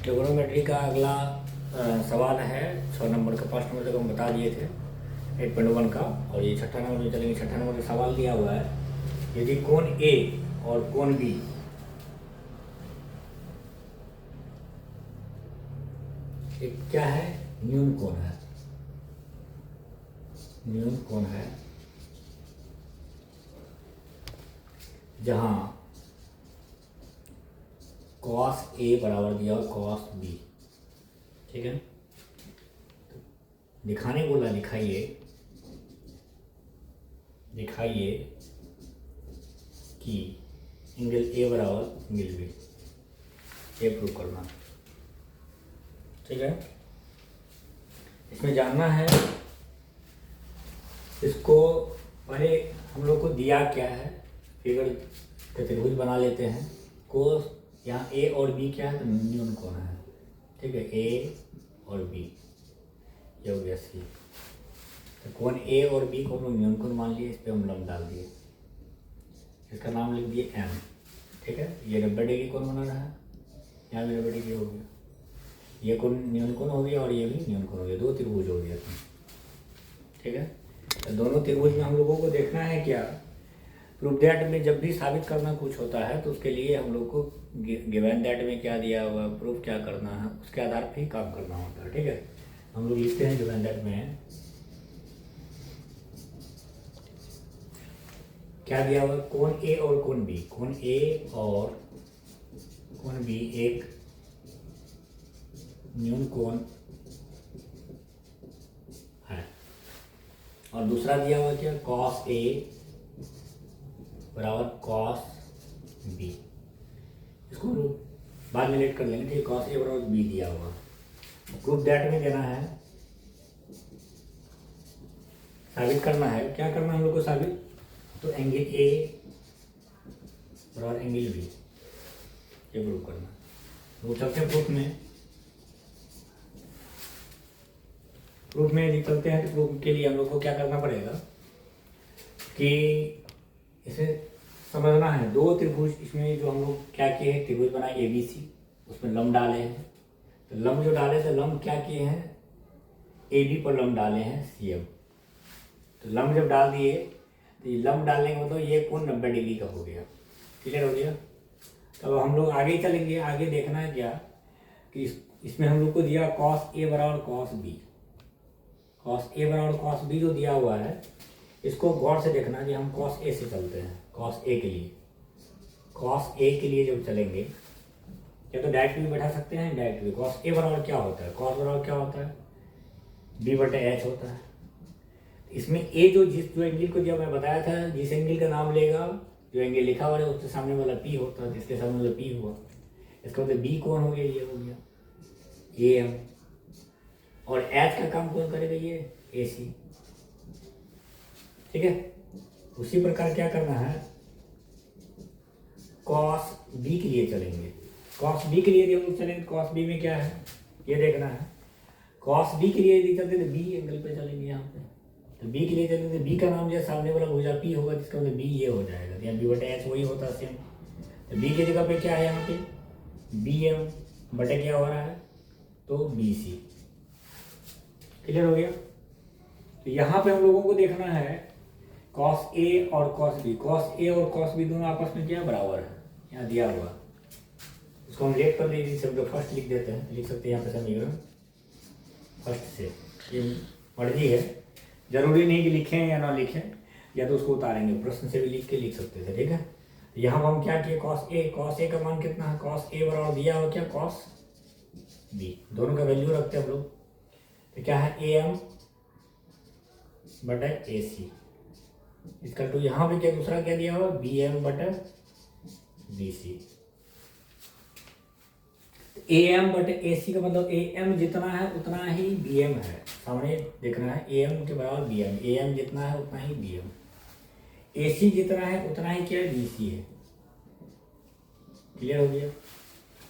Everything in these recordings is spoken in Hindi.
ट्रिगोनोमेट्री का अगला सवाल है 6 नंबर का। 5 नंबर तक हम बता दिए थे 8.1 का, और ये छठा नंबर में चलेंगे। छठा नंबर का सवाल दिया हुआ है, यदि कोण ए और कोण बी एक क्या है, न्यून कोण है, न्यून कोण है, जहां cos ए बराबर दिया हो cos बी। ठीक है, दिखाने बोला, दिखाइए दिखाइए कि एंगल ए बराबर एंगल बी, ये प्रूव करना। ठीक है, इसमें जानना है, इसको पहले हम लोग को दिया क्या है, फिगर का त्रिभुज बना लेते हैं। कोस यहाँ ए और बी क्या है, तो न्यून कोण है। ठीक है, ए और बी, ये हो गया सी। तो कोण ए और बी को हम लोग न्यून कोण मान लिए, इस पर हम लंब डाल दिए, इसका नाम लिख दिए एम। ठीक है, ये 90 डिग्री कोण बना रहा है, यहाँ भी 90 डिग्री हो गया, ये कोण न्यून कोण हो गया और ये भी न्यून कोण हो गया, दो त्रिभुज हो गया। ठीक है, तो दोनों त्रिभुज में हम लोगों को देखना है क्या, प्रूफ दैट में जब भी साबित करना कुछ होता है तो उसके लिए हम लोग को गिवन दैट में क्या दिया हुआ, प्रूफ क्या करना है, उसके आधार पर ही काम करना होता है। ठीक है, हम लोग लिखते हैं गिवन दैट में क्या दिया हुआ, कोण ए और कोण बी, कोण ए और कोण बी एक न्यून कोण है, और दूसरा दिया हुआ क्या, cos ए बराबर cos बी। इसको हम लोग बाद में लेट कर लेंगे। ठीक, cos ए बराबर बी दिया हुआ, प्रूफ दैट में देना है, साबित करना है। क्या करना है हम लोग को साबित, तो एंगल ए बराबर एंगल बी, ये प्रूफ करना। वो चलते हैं प्रूफ में यदि चलते हैं तो प्रूफ के लिए हम लोग को क्या करना पड़ेगा कि इसे समझना है। दो त्रिभुज, इसमें जो हम लोग क्या किए हैं, त्रिभुज बनाए ए बी सी, उसमें लंब डाले हैं। तो लंब जो डाले थे, लंब क्या किए हैं, ए बी पर लंब डाले हैं सी एम। तो लंब जब डाल दिए तो ये लंब डालने का मतलब ये कोण 90 डिग्री का हो गया। क्लियर हो गया। तब हम लोग आगे चलेंगे। आगे देखना है क्या कि इसमें हम लोग को दिया cos ए बराबर cos बी, cos ए बराबर cos बी जो दिया हुआ है, इसको गौर से देखना कि हम cos ए से चलते हैं। cos ए के लिए, cos ए के लिए जब चलेंगे, या तो डायरेक्ट भी बैठा सकते हैं, डायरेक्ट भी। cos ए बराबर क्या होता है, cos बराबर क्या होता है, बी बटे एच होता है। इसमें ए जो एंगल को जब मैं बताया था, जिस एंगल का नाम लेगा, जो एंगल लिखा हुआ है उसके सामने वाला पी होता है, जिसके सामने वाला पी हुआ, इसका मतलब बी कौन हो गया, ये हो गया ए एम। और एच का काम कौन करेगा, ये ए सी। ठीक है, उसी प्रकार क्या करना है, कॉस बी के लिए चलेंगे। कॉस बी के लिए यदि हम लोग चलेंगे, कॉस बी में क्या है ये देखना है। कॉस बी के लिए यदि चलते तो बी एंगल पे चलेंगे यहाँ पे। तो बी के लिए चलेंगे तो बी का नाम जो सामने वाला भुजा पी होगा, जिसका मतलब बी ये हो जाएगा। तो यहाँ बी बटे एच वही होता है सेम। तो बी की जगह पे क्या है, यहाँ पे बी एम बटे क्या हो रहा है, तो बी सी। क्लियर हो गया। तो यहाँ पे हम लोगों को देखना है cos ए और cos बी। cos ए और cos बी दोनों आपस में क्या बराबर है, यहाँ दिया हुआ। उसको हम लेट कर देंगे, सब फर्स्ट लिख देते हैं, लिख सकते हैं यहाँ पे समीकरण फर्स्ट से। ये मर्जी है, जरूरी नहीं कि लिखें या ना लिखें, या तो उसको उतारेंगे, प्रश्न से भी लिख के लिख सकते थे। ठीक है, तो यहाँ हम क्या किए, cos ए का मान कितना है, cos ए बराबर दिया हुआ क्या, cos बी। दोनों का वैल्यू रखते हैं हम लोग। तो क्या है, ए एम बटे ए सी इसका टू यहाँ पे क्या दूसरा क्या दिया हुआ, बी एम बटे बी सी। ए एम बटे ए सी का मतलब ए एम जितना है उतना ही बी एम है। सामने देखना है, ए एम के बराबर बी एम, ए एम जितना है उतना ही बी एम, ए सी जितना है उतना ही क्या बी सी है। क्लियर हो गया।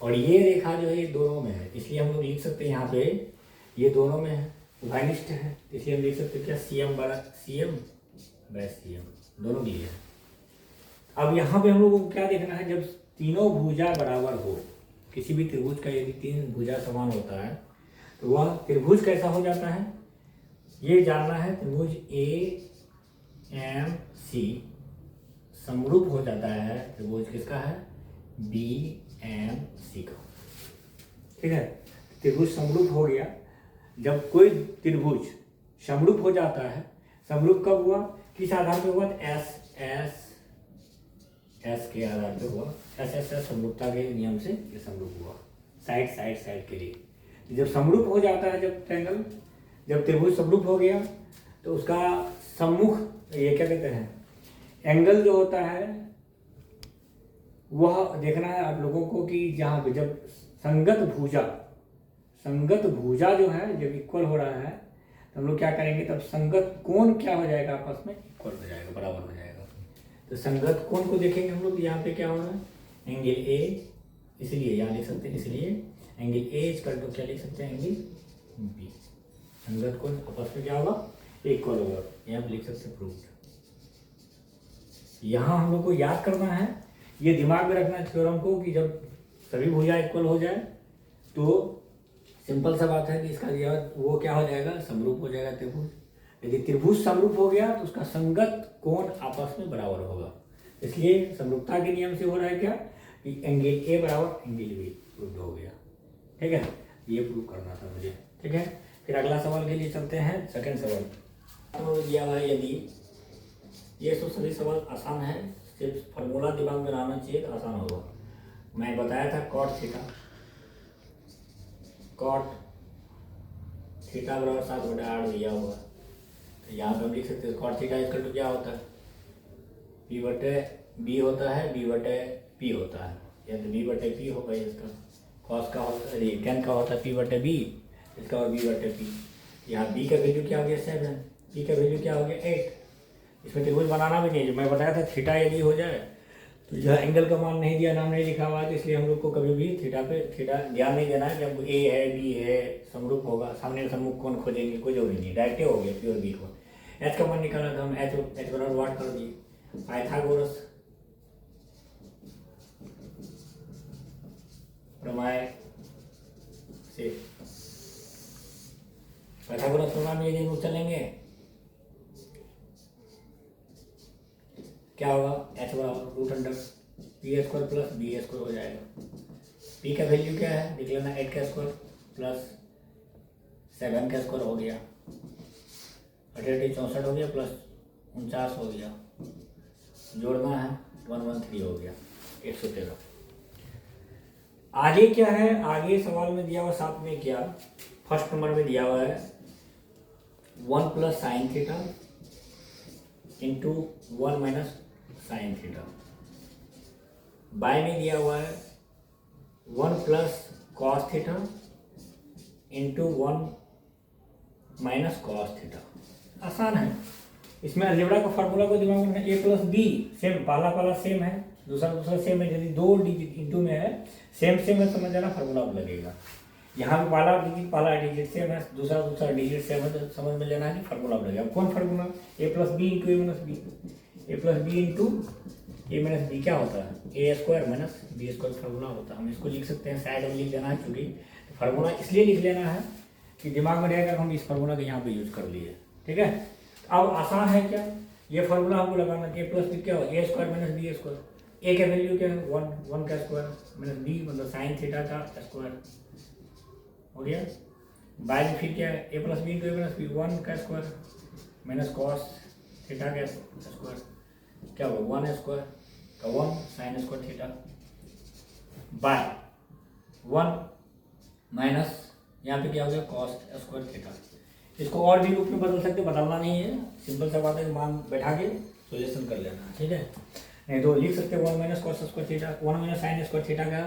और ये रेखा जो है ये दोनों में है, इसलिए हम लोग लिख सकते हैं यहाँ पे ये दोनों में है, उभयनिष्ठ है, इसलिए हम लिख सकते हैं क्या, सी एम बड़ा C M by C M, दोनों के लिए है। अब यहाँ पे हम लोग को क्या देखना है, जब तीनों भुजा बराबर हो, किसी भी त्रिभुज का यदि 3 भुजा समान होता है तो वह त्रिभुज कैसा हो जाता है, ये जानना है। त्रिभुज AMC समरूप हो जाता है त्रिभुज किसका है, BMC का। ठीक है, त्रिभुज समरूप हो गया। जब कोई त्रिभुज समरूप हो जाता है, समरूप कब हुआ, किस आधार पे हुआ, एस के आधार पे हुआ। एस समरूपता के नियम से ये समरूप हुआ, साइड के लिए। जब समरूप हो जाता है, जब ट्रायंगल, जब त्रिभुज समरूप हो गया तो उसका सम्मुख, ये क्या कहते हैं, एंगल जो होता है वह देखना है आप लोगों को कि जहाँ पे जब संगत भुजा जो है जब इक्वल हो रहा है तो हम लोग क्या करेंगे, तब संगत कोण क्या हो जाएगा, आपस में इक्वल हो जाएगा, बराबर हो जाएगा। तो संगत कोण को देखेंगे हम लोग, यहाँ पे क्या हो रहा है, एंगल ए, इसलिए यहाँ लिख सकते हैं, इसलिए एंगल ए इक्वल टू क्या लिख सकते हैं, एंगल बी। संगत कोण आपस में क्या होगा, इक्वल होगा, यहाँ पे लिख सकते हैं प्रूव्ड। यहाँ हम लोग को याद करना है, ये दिमाग में रखना है थ्योरम को, कि जब सभी भुजा इक्वल हो जाए तो सिंपल सा बात है कि इसका वो क्या हो जाएगा, समरूप हो जाएगा त्रिभुज। यदि त्रिभुज समरूप हो गया तो उसका संगत कोण आपस में बराबर होगा। इसलिए समरूपता के नियम से हो रहा है क्या, कि एंगल ए बराबर एंगल बी प्रूव हो गया। ठीक है, ये प्रूव करना था मुझे। ठीक है, फिर अगला सवाल के लिए चलते हैं। सेकंड सवाल तो दिया हुआ है, यदि ये तो सभी सवाल आसान है, सिर्फ फार्मूला दिमाग में रहना चाहिए तो आसान होगा। मैं बताया था कॉट थीटा बराबर 7/8 दिया हुआ। तो यहाँ पे हम लिख सकते हैं कॉट थीटा इक्वल टू क्या होता है, P/B होता है, B/P होता है, या तो B/P होगा, इसका कॉस का होता है, टेन का होता है P/B, इसका और B/P। यहाँ B का वैल्यू क्या हो गया 7, P का वैल्यू क्या हो गया 8। इसमें त्रिभुज बनाना भी नहीं है, मैं बताया था थीटा यदि हो जाए तो यह एंगल का मान नहीं दिया, नाम नहीं लिखा हुआ है, तो इसलिए हम लोग को कभी भी थीटा ध्यान नहीं देना है। जब ए है बी है समरूप होगा, सामने सम्मुख कौन खोजेंगे, कोई जरूरी नहीं, डायरेक्ट हो गया प्योर बी को। एच का मान निकाला था हम, एच बराबर वाट कर दिए, पाइथागोरस प्रमेय से, पाइथागोरस प्रमेय में यदि हम चलेंगे क्या होगा, एच बराबर √√P² प्लस B² हो जाएगा। P का वैल्यू क्या है देख लेना, 8 का स्क्वायर प्लस 7 का स्क्वायर हो गया, 88 64 हो गया, प्लस 49 हो गया, जोड़ना है 113 हो गया, 113। आगे क्या है, आगे सवाल में दिया हुआ 7 में क्या, फर्स्ट नंबर में दिया हुआ है 1 + sin theta into 1 - sin theta. By में दिया हुआ है 1 + cos theta into 1 - cos theta. आसान है, इसमें अलजेब्रा का फार्मूला को दिमाग में, A + B सेम, पहला सेम है, दूसरा सेम है। यदि 2 डिजिट इंटू में है, सेम है, समझ जाना फार्मूला लगेगा। यहाँ पे पहला डिजिट सेम है, दूसरा डिजिट सेम है, तो समझ में लेना है कि फार्मूला लगेगा। कौन formula, A + B into A + B into A - B क्या होता है, A² - B² फार्मूला होता है। हम इसको लिख सकते हैं, साइड में लिख देना है, क्योंकि फार्मूला इसलिए लिख लेना है कि दिमाग में रहेगा, हम इस फार्मूला को यहाँ पे यूज कर लिए। ठीक है, अब आसान है क्या, ये फार्मूला हमको लगाना, A + B क्या हो, A² - B²। A का वैल्यू क्या है 1 का स्क्वायर - B मतलब साइन थीटा का स्क्वायर हो गया। बाय में फिर क्या है, A + B into A - B 1 का स्क्वायर माइनस कॉस थीटा का स्क्वायर, क्या होगा 1 स्क्वायर का 1 sin square theta by 1 minus यहाँ पे क्या हो गया कॉस स्क्वायर थीटा। इसको और भी रूप में बदल सकते, बदलना नहीं है, सिंपल सा बात है, मान बैठा के सोल्यूशन कर लेना। ठीक है, नहीं तो लिख सकते 1 - cos square theta, 1 - sin square theta का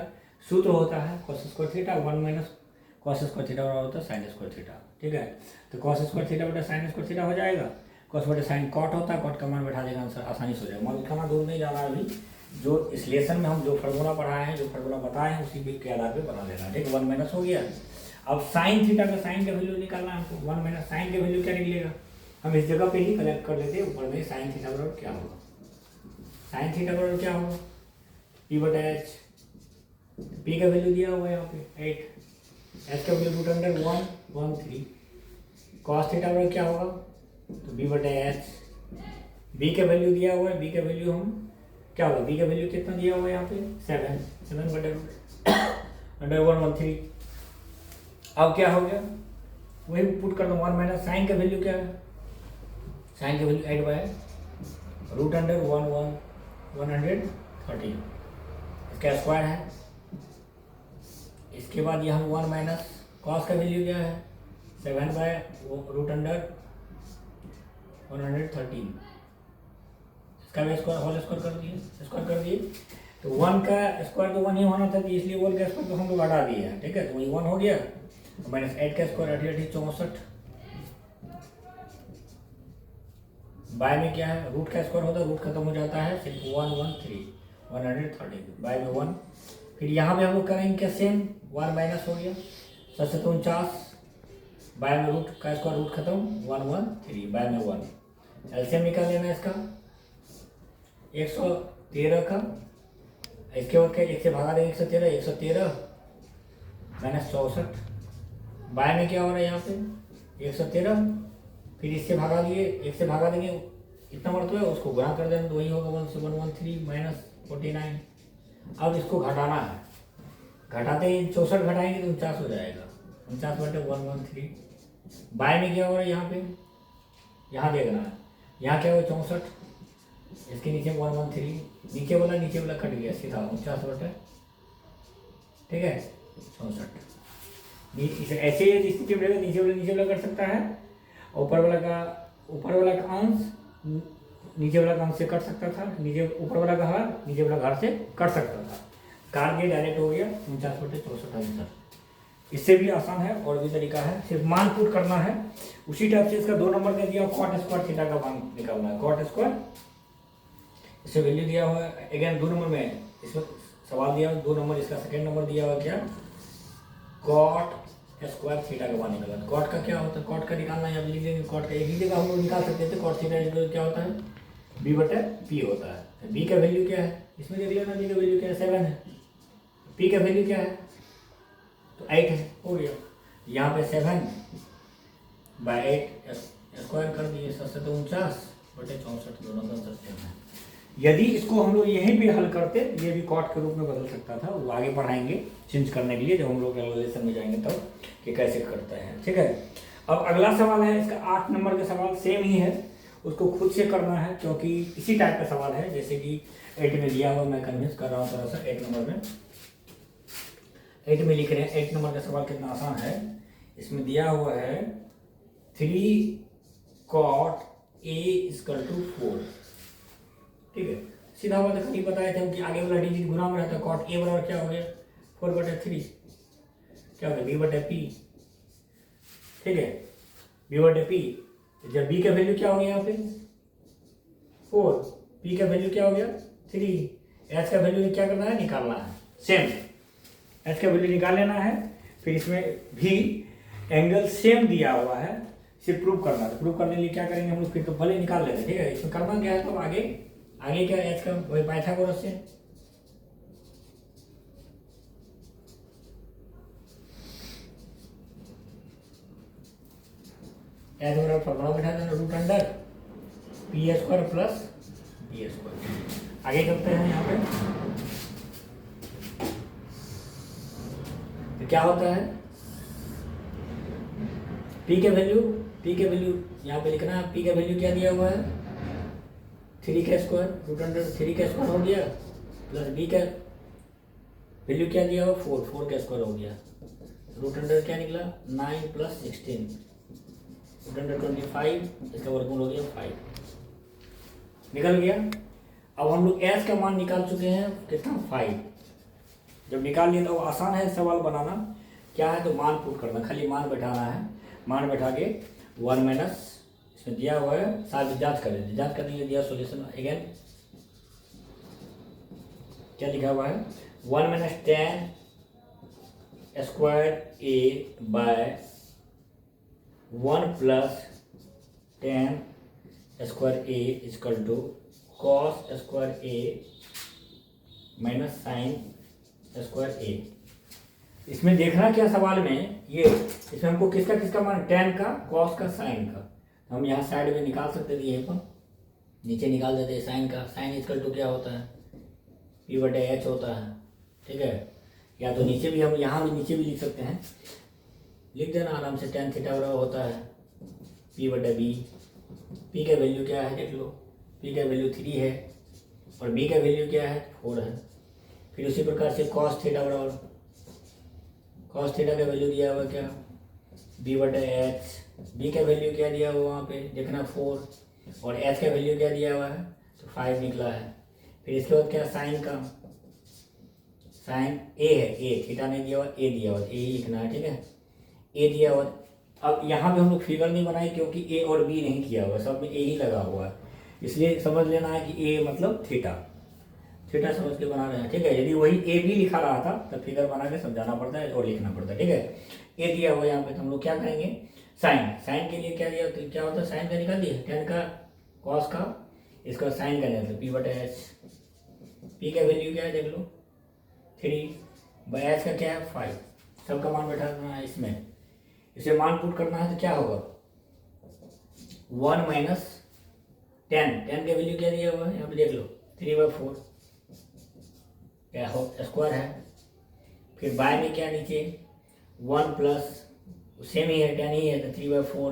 सूत्र होता है cos square theta, 1 - cos square theta बराबर होता है sin स्क्वायर थीटा। ठीक है, तो cos स्क्वायर थीटा बटा sin स्क्वायर थीटा हो जाएगा, cos बटे sin cot होता है, cot का मान बैठा देगा, आंसर आसानी से हो जाएगा। मान लिखाना दूर नहीं जाना, अभी जो इस लेसन में हम जो फार्मूला पढ़ाए हैं, जो फार्मूला बताए हैं, उसी के आधार पे बना लेना। ठीक, 1 - हो गया। अब sin थीटा का साइन का वैल्यू निकालना है हमको, 1 - sin का वैल्यू क्या निकलेगा, हम इस जगह पे ही कलेक्ट कर लेते हैं, ऊपर में sin थीटा बराबर क्या होगा, sin थीटा बराबर क्या होगा P/H पी का वैल्यू दिया हुआ है यहाँ पे 8, एच का वैल्यू √113, कॉस थीटा बराबर क्या होगा, तो बी बटे एच। बी का वैल्यू दिया हुआ है, बी का वैल्यू हम क्या होगा, बी का वैल्यू कितना दिया हुआ है यहाँ पे 7 बटे √113। अब क्या हो गया, वही पुट कर दो 1 माइनस साइन का वैल्यू क्या है, साइन का वैल्यू 8 बाय √113, इसका स्क्वायर है। इसके बाद यहाँ 1 माइनस कॉस का वैल्यू क्या है 7 बाय √113, इसका भी स्क्वायर होल स्क्वायर कर दिए। तो 1 का स्क्वायर तो 1 ही होना था, तो इसलिए 1 का स्क्वायर तो हम लोग हटा दिए हैं, ठीक है, तो वही 1 हो गया। माइनस 8 का स्क्वायर 8 64, बाय में क्या है, रूट का स्क्वायर होता है, रूट खत्म हो जाता है, सिर्फ 113 बाय में 1। फिर यहाँ पे हम लोग करेंगे क्या, सेम 1 माइनस हो गया 749, बाय में रूट का स्क्वायर, रूट खत्म 113 बाय में 1। एलसीएम निकाल लेना इसका 113 का, इसके बाद क्या 1 से भागा देंगे 113 माइनस 64, बाय में क्या हो रहा है यहाँ पे 113, फिर इससे भागा दिए, 1 से भागा देंगे इतना मरता है, उसको गुणा कर देंगे तो वही होगा 113 माइनस 49। अब इसको घटाना है, घटाते ही 64 घटाएंगे तो 49 हो जाएगा, 49 बटे 113। बाय में क्या हो रहा है यहाँ पे, यहाँ देखना है, यहाँ क्या होगा 64, इसके नीचे 113, नीचे वाला कट गया सीधा 49 बटे, ठीक है 64। इसे ऐसे ही स्थिति में रहेगा, नीचे वाला कर सकता है, ऊपर वाला का अंश नीचे वाला का अंश से कट सकता था, नीचे ऊपर वाला का हर नीचे वाला घर से कट सकता था, काट के डायरेक्ट हो गया 49 बटे 64 आंसर। इससे भी आसान है, और भी तरीका है, सिर्फ मान पुट करना है। उसी टाइप से इसका 2 नंबर दे दिया, कॉट स्क्वायर थीटा का मान निकालना है, कॉट स्क्वायर, इसे वैल्यू दिया हुआ है अगेन 2 नंबर में, इसमें सवाल दिया हुआ 2 नंबर, इसका सेकेंड नंबर दिया हुआ क्या, कॉट स्क्वायर थीटा का मान निकालना। कॉट का क्या होता है, कॉट का निकालना है, अब लिख लेंगे कॉट का, एक ही जगह हम लोग निकाल सकते थे, कॉट थीटा क्या होता है बी बटे पी होता है। बी का वैल्यू क्या है, इसमें देख लेना, बी का वैल्यू क्या है 7 है, पी का वैल्यू क्या है तो 8 है, हो गया। यहाँ पे 7 बाय 8 स्क्वायर कर दिए, 749 बटे 64, दोनों का आंसर सेम है। यदि इसको हम लोग यहीं पे हल करते, ये भी कॉट के रूप में बदल सकता था, वो आगे पढ़ाएंगे चेंज करने के लिए जब हम लोग कैलकुलेशन में जाएंगे तब कि कैसे करते हैं, ठीक है। अब अगला सवाल है, इसका 8 नंबर का सवाल सेम ही है, उसको खुद से करना है, क्योंकि इसी टाइप का सवाल है जैसे कि 8 में दिया हुआ, मैं कन्विंस कर रहा हूँ थोड़ा सा। 8 नंबर में 8 में लिख रहे हैं, 8 नंबर का सवाल कितना आसान है, इसमें दिया हुआ है 3 cot A = 4, ठीक है, सीधा बात है, कहीं बताए थे हम कि आगे वाला डिजिट गुना में रहता है, कॉट ए बराबर क्या हो गया 4/3, क्या हो गया बी बटे पी, ठीक है, बी बटे पी। जब बी का वैल्यू क्या हो गया यहाँ पे 4, पी का वैल्यू क्या हो गया 3, एच का वैल्यू क्या करना है, निकालना है, सेम एच का वैल्यू निकाल लेना है। फिर इसमें भी एंगल सेम दिया हुआ है, सिर्फ प्रूव करना है, प्रूव करने के लिए क्या करेंगे हम लोग, फिर तो भले निकाल लेते, ठीक है। इसमें करना क्या है, तो आगे क्या एच का वही पाइथागोरस से, एच बराबर फॉर्मूला बैठा देना √पी² प्लस बी²। आगे करते हैं यहाँ पे, तो क्या होता है, पी के वैल्यू यहाँ पे लिखना है, पी का वैल्यू क्या दिया हुआ है 3 का स्क्वायर, √3 का स्क्वायर हो गया, प्लस बी का वैल्यू क्या दिया हुआ 4 का स्क्वायर हो गया, √, क्या निकला 9 + 16, √25, इसका वर्गमूल हो गया 5, निकल गया। अब हम लोग एच का मान निकाल चुके हैं कितना 5, जब निकाल लिया तो आसान है सवाल बनाना, क्या है तो मान पुट करना, खाली मान बैठाना है, मान बैठा के 1 माइनस इसमें दिया हुआ है, साथ जांच कर लेते, जांच करने के लिए दिया सॉल्यूशन अगेन क्या लिखा हुआ है 1 माइनस 10 स्क्वायर ए बाय 1 प्लस 10 स्क्वायर ए = cos स्क्वायर ए माइनस साइन स्क्वायर ए। इसमें देखना क्या सवाल में, ये इसमें हमको किसका किसका मान, tan का, cos का, sin का। हम यहाँ साइड में निकाल सकते थे, यहीं पर नीचे निकाल देते साइन का। साइन इक्वल टू क्या होता है, P/H होता है, ठीक है। या तो नीचे भी, हम यहाँ भी नीचे भी लिख सकते हैं, लिख देना आराम से। tan थीटा बराबर होता है P/B। P का वैल्यू क्या है देख लो, P का वैल्यू 3 है और B का वैल्यू क्या है 4 है। फिर उसी प्रकार से cos थीटा बराबर, cos थीटा का वैल्यू दिया हुआ क्या B/H। B का वैल्यू क्या दिया हुआ वहाँ पे देखना 4 और H का वैल्यू क्या दिया हुआ है तो 5 निकला है। फिर इसके बाद क्या साइन का, साइन A है, A थीटा नहीं दिया हुआ, A दिया हुआ, A ही लिखना है, ठीक है। A दिया हुआ। अब यहाँ पे हम लोग फिगर नहीं बनाए क्योंकि A और B नहीं किया हुआ, सब में A ही लगा हुआ है, इसलिए समझ लेना है कि A मतलब थीटा, थीटा समझ के बना रहे हैं, ठीक है। यदि वही ए बी लिखा रहा था तो फिगर बना के समझाना पड़ता है और लिखना पड़ता है, ठीक है। ए दिया हुआ यहाँ पे तो हम लोग क्या करेंगे, साइन, साइन के लिए क्या दिया तो क्या होता है, साइन का निकाल दिया, tan का, cos का, इसका साइन का निकाल P/H। P का वैल्यू क्या है देख लो 3, H का क्या है 5, सबका मान बैठा देना है इसमें। इसे मान पुट करना है तो क्या होगा 1 माइनस tan, tan का वैल्यू क्या दिया हुआ है यहाँ पे देख लो 3/4 क्या हो स्क्वायर है। फिर बाय में क्या नीचे 1 प्लस सेम ही है, tan ही है तो 3/4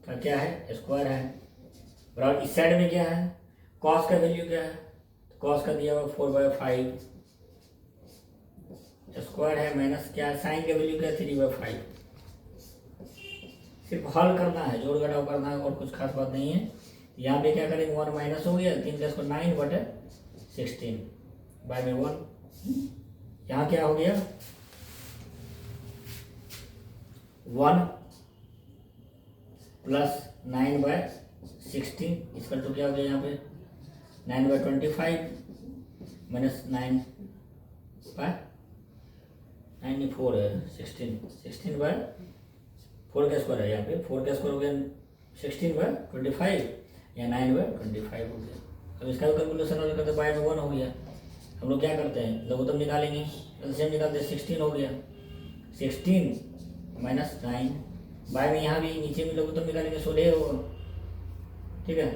का क्या है स्क्वायर है। बराबर इस साइड में क्या है cos का वैल्यू क्या है, cos का दिया हुआ 4/5 स्क्वायर है, माइनस क्या है साइन का वैल्यू क्या है 3/5। सिर्फ हल करना है, जोड़ घटाव करना है और कुछ खास बात नहीं है। यहाँ पे क्या करेंगे 1 माइनस हो गया 3 का 9/16 बाय में 1। यहाँ क्या हो गया 1 प्लस 9/16 इसका तो क्या हो गया यहाँ पे 9/25 माइनस 9/4 है 16/4 का स्क्वायर है यहाँ पे, 4 का स्क्वायर हो गया 16/25 या 9/25 हो गया। अब इसका भी कैलकुलेशन हो करते बाय में 1 हो गया। हम लोग क्या करते हैं लघुत्तम निकालेंगे, एलसीएम निकालते हैं 16 हो गया 16 माइनस 9 बाय में यहाँ भी नीचे में लघुत्तम निकालेंगे 16 होगा, ठीक है।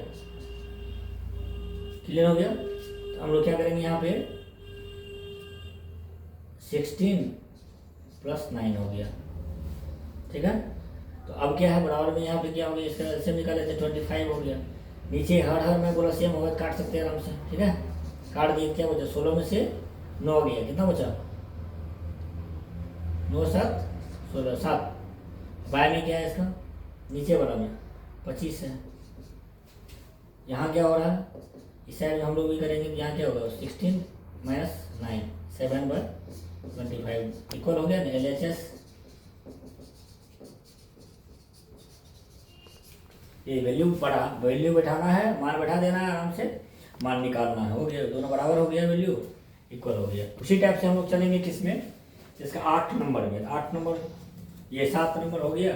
क्लियर हो गया। तो हम लोग क्या करेंगे यहाँ पे 16 प्लस 9 हो गया, ठीक है। तो अब क्या है बराबर में यहाँ पे क्या हो गया इसका एलसीएम निकाले थे 25 हो गया। नीचे हर में बोला सेम होगा काट सकते हैं आराम से, ठीक है। काट दिए क्या बचा 16 में से 9 गया, कितना बचा 9 7 16 7। बाय में क्या है इसका नीचे वाला में 25 है। यहाँ क्या हो रहा है इस साइड में हम लोग भी करेंगे, यहाँ क्या होगा 16 माइनस 9 7/25 इक्वल हो गया ना LHS। ये वैल्यू बैठाना है, मान बैठा देना है आराम से, मान निकालना है, हो गया दोनों बराबर हो गया, वैल्यू इक्वल हो गया। उसी टाइप से हम लोग चलेंगे किसमें इसका 8 नंबर में। 8 नंबर ये 7 नंबर हो गया,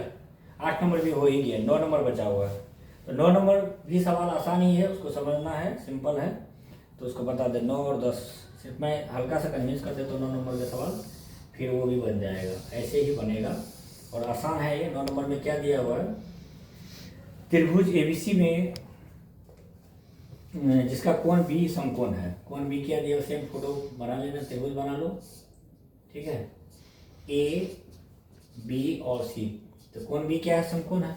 8 नंबर भी हो ही गया, 9 नंबर बचा हुआ है। तो 9 नंबर भी सवाल आसान ही है, उसको समझना है, सिंपल है तो उसको बता दे 9 और 10। सिर्फ मैं हल्का सा कन्विंस कर दे तो 9 नंबर का सवाल फिर वो भी बन जाएगा, ऐसे ही बनेगा और आसान है ये। 9 नंबर में क्या दिया हुआ है त्रिभुज ABC में जिसका कोण B समकोण है, कोण B क्या दिया सेम फोटो बना लेना, त्रिभुज बना लो, ठीक है। A B और C, तो कोण B क्या है समकोण है।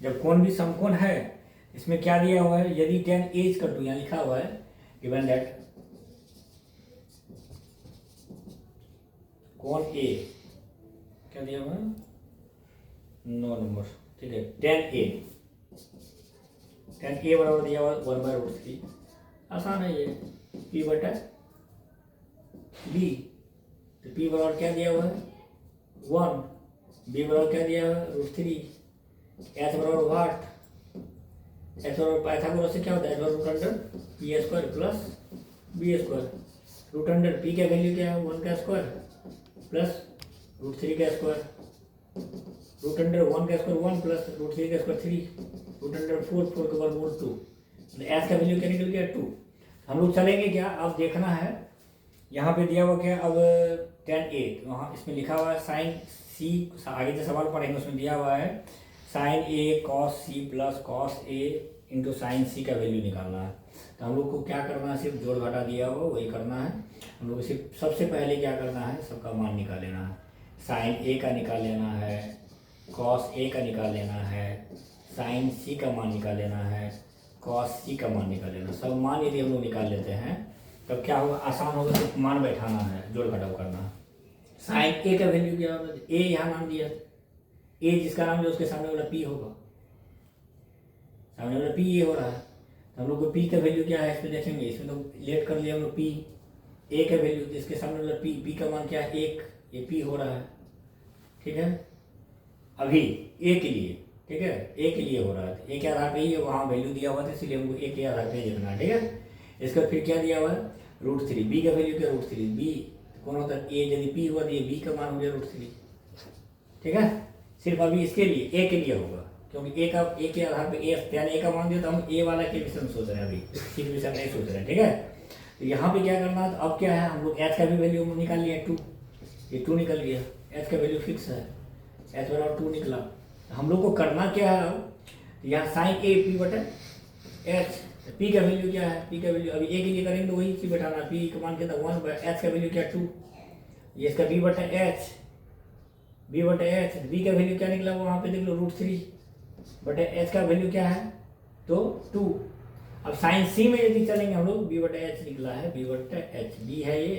जब कोण B समकोण है इसमें क्या दिया हुआ है यदि tan A इक्वल टू यहाँ लिखा हुआ है गिवन दैट कोण A क्या दिया हुआ है 9 नंबर, ठीक है। tan A बराबर दिया हुआ 1/√3, आसान है ये P/B। तो P बराबर क्या दिया हुआ है 1, B बराबर क्या दिया हुआ है √3, H बराबर वाट, H बराबर पाइथागोरस से क्या होता है H बराबर √P² प्लस B²। √P का वैल्यू क्या है 1 का स्क्वायर प्लस √3 का स्क्वायर, √1 का स्क्वायर 1 प्लस √3 का स्क्वायर 3, √4 4 के वर्गमूल 2। एस का वैल्यू क्या निकल गया 2। हम लोग चलेंगे क्या अब देखना है यहाँ पे दिया हुआ क्या अब tan a, वहाँ इसमें लिखा हुआ है साइन सी, आगे जो सवाल पढ़ेंगे उसमें दिया हुआ है sine a cos c plus cos a into sine C का वैल्यू निकालना है। तो हम लोग को क्या करना है, सिर्फ जोड़ घटा दिया हुआ वही करना है। हम लोग को सिर्फ सबसे पहले क्या करना है, सबका मान निकाल लेना है। साइन a का निकाल लेना है, कॉस a का निकाल लेना है, साइन c का मान निकाल लेना है, कॉस c का मान निकाल लेना। सब मान यदि हम लोग निकाल लेते हैं तब क्या होगा, आसान होगा, सिर्फ मान बैठाना है, जोड़ घटाव करना है। साइन a का वैल्यू क्या होगा, a यहाँ नाम दिया, a जिसका नाम है उसके सामने वाला p होगा, सामने वाला p ये हो रहा है। तो हम लोग को p का वैल्यू क्या है इसमें देखेंगे, इसमें तो लेट कर लिया हम लोग p, a का वैल्यू इसके सामने वाला p का मान क्या है 1, ये p हो रहा है, ठीक है। अभी a के लिए, ठीक है, a के लिए हो रहा है, a के आधार पे ही वहाँ वैल्यू दिया हुआ था इसलिए हमको a के आधार पे देखना है, ठीक है। इसका फिर क्या दिया हुआ है √3, b का वैल्यू क्या √3, b कौन होता है a, यदि p हुआ तो ये b का मान हो गया √3, ठीक है। सिर्फ अभी इसके लिए a के लिए होगा, क्योंकि a के आधार पे a का मान दिया तो हम a वाला के विषय में सोच रहे हैं, अभी इसी के विषय में नहीं सोच रहे हैं, ठीक है। तो यहाँ पे क्या करना है, तो अब क्या है, हम लोग h का भी वैल्यू निकाल लिया 2, ये 2 निकल गया, h का वैल्यू फिक्स है, h बराबर 2 निकला। हम लोग को करना क्या है, यहाँ साइन a p बटा h, p का वैल्यू क्या है, p का वैल्यू अभी a के लिए करेंगे तो वही चीज बैठाना, p का मान क्या था 1, h का वैल्यू क्या 2, ये इसका b बटा h, b का वैल्यू क्या निकला वहाँ पे देख लो √3 बटे h का वैल्यू क्या है तो 2। अब साइन c में यदि चलेंगे हम लोग, b बटा h निकला है, b बटा h, b है ये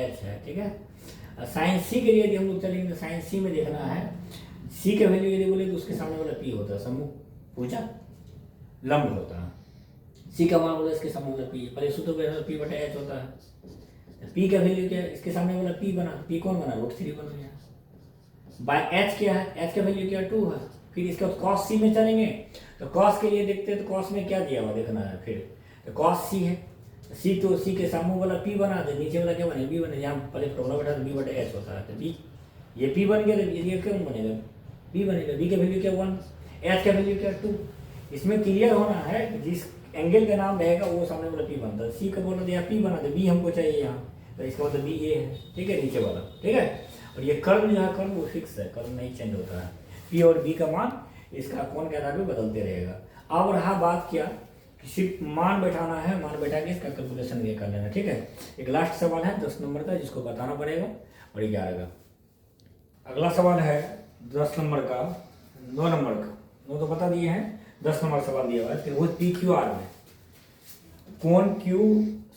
h है, ठीक है। साइन c के लिए यदि हम लोग चलेंगे तो साइन c में देखना है, c का वैल्यू यदि बोले तो उसके सामने वाला p होता है, सम्मुख पूजा लंब होता है, c का मान बोला इसके सामने वाला p, पहले सूत्र में p बटा h होता है। p का वैल्यू क्या है, इसके सामने वाला p बना, p कौन बना √3 बन गया, बाय h क्या है, h का वैल्यू क्या 2 है। फिर इसके बाद cos c में चलेंगे तो cos के लिए देखते हैं, तो cos में क्या दिया हुआ देखना है, फिर तो cos c है, c तो c के सामने वाला p बना दे, नीचे वाला क्या बने b बने, यहाँ पहले फॉर्मूला बैठा तो b बटे h होता है, तो b ये p बन गया, तो ये क्यों बनेगा b बनेगा, b का वैल्यू क्या 1, h का वैल्यू क्या 2। इसमें क्लियर होना है कि जिस एंगल का नाम रहेगा वो सामने वाला p बनता है, c का बोला दिया p बना दे, b हमको चाहिए यहाँ, तो इसका मतलब b ये है, ठीक है, नीचे वाला, ठीक है। और ये कर्व जो है कर्व वो फिक्स है, कर्व नहीं चेंज होता है, p और b का मान इसका कोण के आधार पे बदलते रहेगा। अब रहा बात क्या कि सिर्फ मान बैठाना है, मान बैठा के इसका कैलकुलेशन ये कर लेना, ठीक है। एक लास्ट सवाल है 10 नंबर का जिसको बताना पड़ेगा और 11 का। अगला सवाल है 10 नंबर का, 9 नंबर का, 9 तो बता दिए हैं, 10 नंबर सवाल दिया हुआ है, फिर वो PQR में कोण Q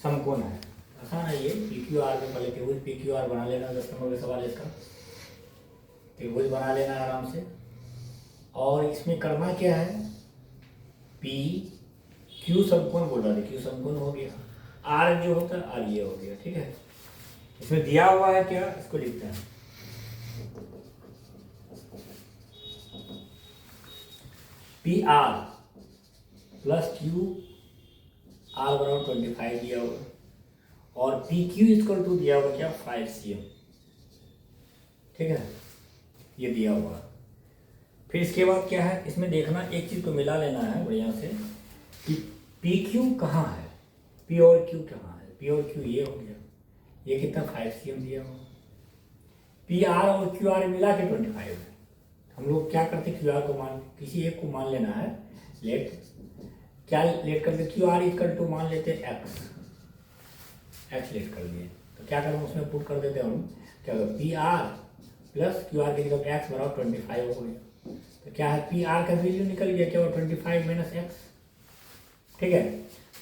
समकोण है, आसान है ये, PQR में पहले त्रिभुज PQR बना लेना, 10 नंबर का सवाल है इसका, त्रिभुज बना लेना आराम से। और इसमें करना क्या है, P Q समकोण बोल रहा है, Q समकोण हो गया, R जो होता है R ये हो गया, ठीक है। इसमें दिया हुआ है क्या, इसको लिखते हैं, PR प्लस Q R बराबर 25 दिया हुआ, और PQ इक्वल टू दिया हुआ क्या 5 cm, ठीक है, ये दिया हुआ। फिर इसके बाद क्या है, इसमें देखना एक चीज को मिला लेना है बढ़िया से कि PQ कहाँ है, P और Q कहाँ है, P और Q ये हो गया, ये कितना 5 cm दिया हुआ, PR और QR मिला के 25 है। हम लोग क्या करते हैं, QR को मान किसी एक को मान लेना है, लेट क्या लेट करते, QR इक्वल टू मान लेते हैं x लेट कर दिए, तो क्या करें उसमें पुट कर देते हैं हम, क्या होगा PR प्लस QR की जगह x बराबर 25 हो गया, तो क्या है PR का वैल्यू निकल गया क्या 25 माइनस x, ठीक है।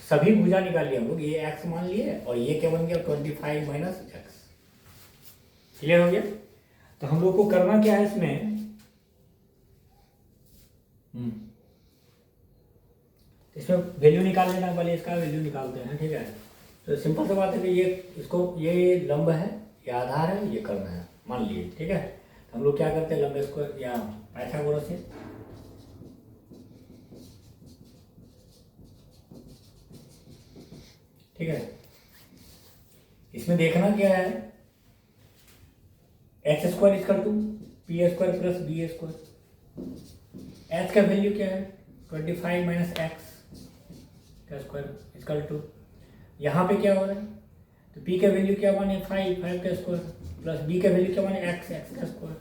सभी भुजा निकाल लिया हम लोग, ये x मान लिए और ये क्या बन गया 25 माइनस x, क्लियर हो गया। तो हम लोग को करना क्या है इसमें, इसमें वैल्यू निकाल लेना, पहले इसका वैल्यू निकालते हैं, ठीक है। तो सिंपल सी बात है कि ये इसको, ये लंब है, ये आधार है, ये कर्ण है, मान लिए, ठीक है। तो हम लोग क्या करते हैं, लंब इसको या पाइथागोरस से, ठीक है। इसमें देखना क्या है, X square equal to P square plus B square, H का वैल्यू क्या है 25 माइनस एक्स का स्क्वायर इक्वल टू, यहाँ पे क्या हो रहा है तो p का वैल्यू क्या माने 5 का स्क्वायर प्लस b का वैल्यू क्या माने x का स्क्वायर,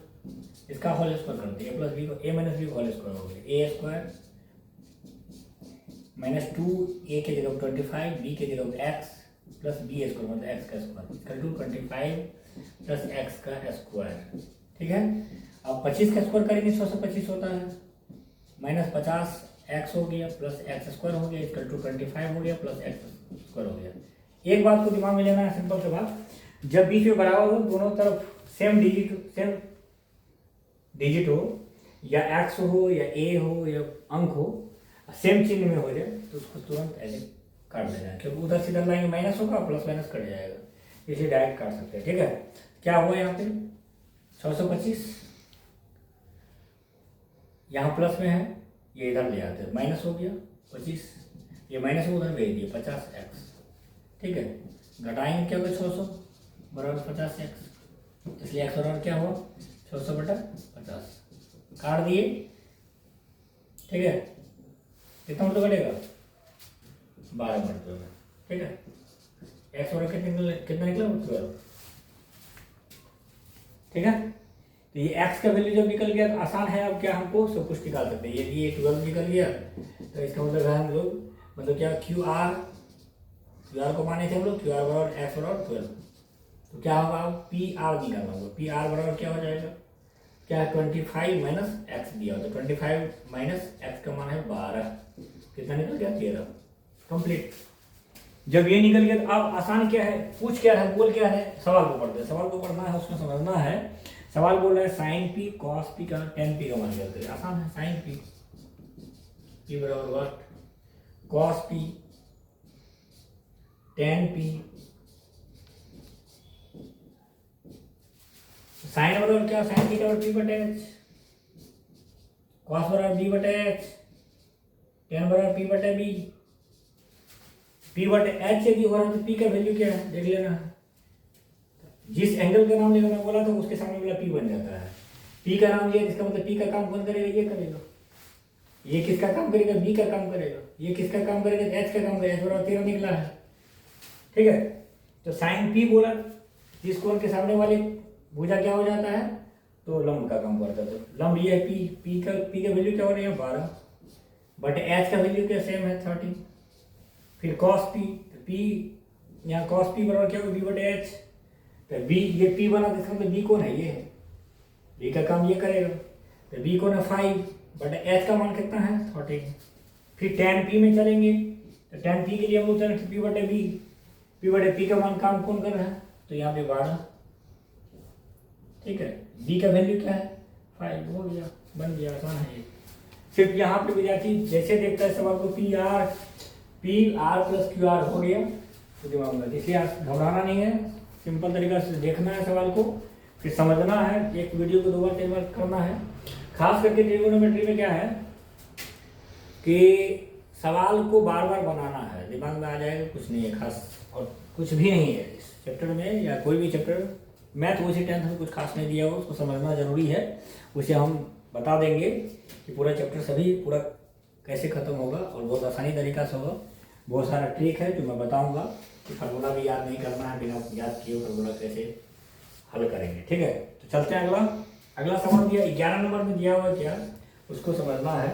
इसका होल स्क्वायर करते हैं, प्लस b को a माइनस b का होल स्क्वायर हो गया, a स्क्वायर माइनस 2 a के जगह 25 b के जगह x प्लस b स्क्वायर मतलब x का square equal to 25 plus x का स्क्वायर। ठीक है, अब 25 का स्क्वायर करेंगे 625 होता है, माइनस 50 x हो गया प्लस x स्क्वायर हो गया इक्वल टू 25 हो गया प्लस x स्क्वायर हो गया। एक बात को दिमाग में लेना है, सिंपल सी बात, जब बीच में बराबर हो दोनों तरफ सेम डिजिट हो या x हो या a हो या अंक हो सेम चिन्ह में हो जाए तो उसको तुरंत ऐसे काट देना है, क्योंकि उधर सीधा लाइन माइनस होगा प्लस माइनस कट जाएगा, इसे डायरेक्ट काट सकते हैं। ठीक है, क्या हुआ यहाँ पे 625 यहाँ प्लस में है, ये इधर ले आते हैं माइनस हो गया 25, ये माइनस उधर भेज दिए 50x। ठीक है, घटाएंगे क्या होगा 600 बराबर 50x, इसलिए x बराबर क्या हुआ 600 बटा 50 काट दिए। ठीक है, कितना मतलब कटेगा 12 मिनट में। ठीक है, x बराबर कितना निकला 12। ठीक है, तो ये x का वैल्यू जब निकल गया तो आसान है, अब क्या हमको सब कुछ निकाल सकते हैं। यदि ये 12 निकल गया तो इसका मतलब है हम लोग मतलब क्या क्यू आर को माने थे हम लोग, क्यू आर बराबर एक्स बराबर 12, तो क्या होगा पी आर निकालना होगा, पी आर बराबर क्या हो जाएगा, क्या है 25 माइनस एक्स दिया होता है, 25 माइनस एक्स का मान है 12, कितना निकल गया 13 कंप्लीट। जब ये निकल गया तो अब आसान क्या है, पूछ क्या है, बोल क्या है, सवाल को पढ़ते हैं, सवाल को पढ़ना है उसमें समझना है। सवाल बोल रहा है साइन पी कॉस पी का टेन पी का मान करते हैं, आसान है, साइन पी पी बराबर what cos P tan P, sine बराबर क्या साइन थीटा बराबर पी बटे एच, कॉस बराबर बी बटे एच, टेन बराबर पी बटे बी, पी बटे एच यदि हो रहा है तो पी का वैल्यू क्या है देख लेना, जिस एंगल का नाम लेकर मैं बोला था उसके सामने वाला पी बन जाता है, पी का नाम लिया इसका मतलब पी का काम कौन करेगा, ये करेगा, ये किसका काम करेगा बी का काम करेगा, ये किसका काम करेगा एच का काम करेगा, एच बराबर 13 निकला है। ठीक है, तो साइन पी बोला जिस कोण के सामने वाले भुजा क्या हो जाता है तो लंब का काम करता है, तो लंब ये है पी का वैल्यू क्या हो रहा है 12 बट एच का वैल्यू क्या सेम है 13, फिर कॉस पी यहाँ कॉस पी बराबर क्या होगा बी बटे एच, तो बी ये पी बना तो इसका मतलब बी कौन है, ये है, बी का काम ये करेगा, तो बी कौन है 5 बट एच का मान कितना है 13, फिर टेन पी में चलेंगे तो टेन पी के लिए हम लोग चलेंगे पी बटे पी का मान काम कौन कर रहा है तो यहाँ पे 12। ठीक है, बी का वैल्यू क्या है 5 हो गया, बन गया, आसान है ये। सिर्फ यहाँ पे विद्यार्थी जैसे देखता है सवाल को P R plus Q R हो गया तो दिमाग में, इसलिए घबराना नहीं है, सिंपल तरीका से देखना है सवाल को, फिर समझना है, एक वीडियो को 2 बार 3 बार करना है। खास करके ट्रिगोनोमेट्री में क्या है कि सवाल को बार बार बनाना है, दिमाग में आ जाएगा, कुछ नहीं है खास और कुछ भी नहीं है इस चैप्टर में या कोई भी चैप्टर, मैथ वैसे 10th में कुछ खास नहीं दिया हो, उसको समझना जरूरी है, उसे हम बता देंगे कि पूरा चैप्टर सभी पूरा कैसे खत्म होगा और बहुत आसानी तरीका से होगा, बहुत सारा ट्रिक है जो मैं बताऊंगा कि फार्मूला भी याद नहीं करना है, बिना याद किए फार्मूला कैसे हल करेंगे। ठीक है, तो चलते हैं अगला सवाल दिया 11 नंबर में दिया हुआ क्या उसको समझना है।